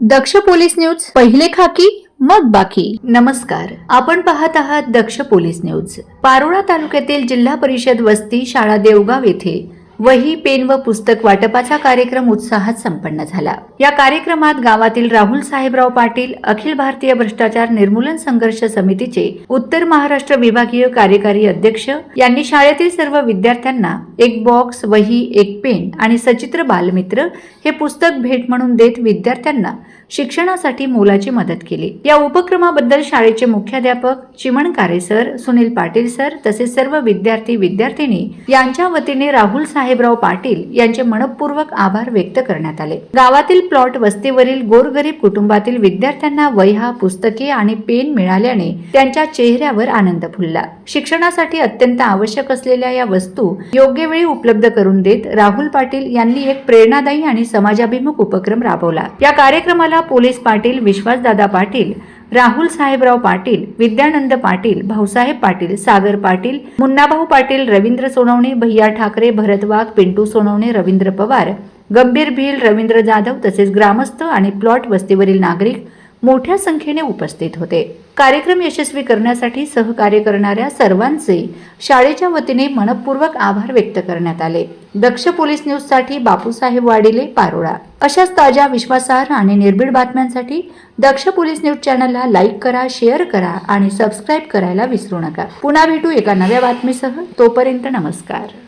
दक्ष police news, पहिले खाकी मग बाकी. नमस्कार, आपण पाहत आहात दक्ष पोलीस न्यूज. पारोळा तालुक्यातील जिल्हा परिषद वस्ती शाळा देवगाव येथे वही, पेन व पुस्तक वाटपाचा कार्यक्रम उत्साहात संपन्न झाला. या कार्यक्रमात गावातील राहुल साहेबराव पाटील, अखिल भारतीय भ्रष्टाचार निर्मूलन संघर्ष समितीचे उत्तर महाराष्ट्र विभागीय कार्यकारी अध्यक्ष यांनी शाळेतील सर्व विद्यार्थ्यांना एक बॉक्स, वही, एक पेन आणि सचित्र बालमित्र हे पुस्तक भेट म्हणून देत विद्यार्थ्यांना शिक्षणासाठी मोलाची मदत केली. या उपक्रमाबद्दल शाळेचे मुख्याध्यापक चिमणकारे सर, सुनील पाटील सर तसेच सर्व विद्यार्थी विद्यार्थिनी यांच्या वतीने राहुल साहेबराव पाटील यांचे मनपूर्वक आभार व्यक्त करण्यात आले. गावातील प्लॉट वस्तीवरील गोरगरीब कुटुंबातील विद्यार्थ्यांना वह्या, पुस्तके आणि पेन मिळाल्याने त्यांच्या चेहऱ्यावर आनंद फुलला. शिक्षणासाठी अत्यंत आवश्यक असलेल्या या वस्तू योग्य वेळी उपलब्ध करून देत राहुल पाटील यांनी एक प्रेरणादायी आणि समाजाभिमुख उपक्रम राबवला. या कार्यक्रमाला पोलीस पाटील विश्वासदादा पाटील, राहुल साहेबराव पाटील, विद्यानंद पाटील, भाऊसाहेब पाटील, सागर पाटील, मुन्नाभाऊ पाटील, रवींद्र सोनवणे, भैया ठाकरे, भरत वाघ, पिंटू सोनवणे, रवींद्र पवार, गंभीर भील, रवींद्र जाधव तसेच ग्रामस्थ आणि प्लॉट वस्तीवरील नागरिक मोठ्या संख्येने उपस्थित होते. कार्यक्रम यशस्वी करण्यासाठी सहकार्य करणाऱ्या सर्वांचे शाळेच्या वतीने मनपूर्वक आभार व्यक्त करण्यात आले. दक्ष पोलीस न्यूज साठी बापूसाहेब वाडिले, पारोळा. अशाच ताज्या, विश्वासार्ह आणि निर्भीड बातम्यांसाठी दक्ष पोलीस न्यूज चॅनलला लाईक करा, शेअर करा आणि सबस्क्राईब करायला विसरू नका. पुन्हा भेटू एका नव्या बातमीसह. तोपर्यंत नमस्कार.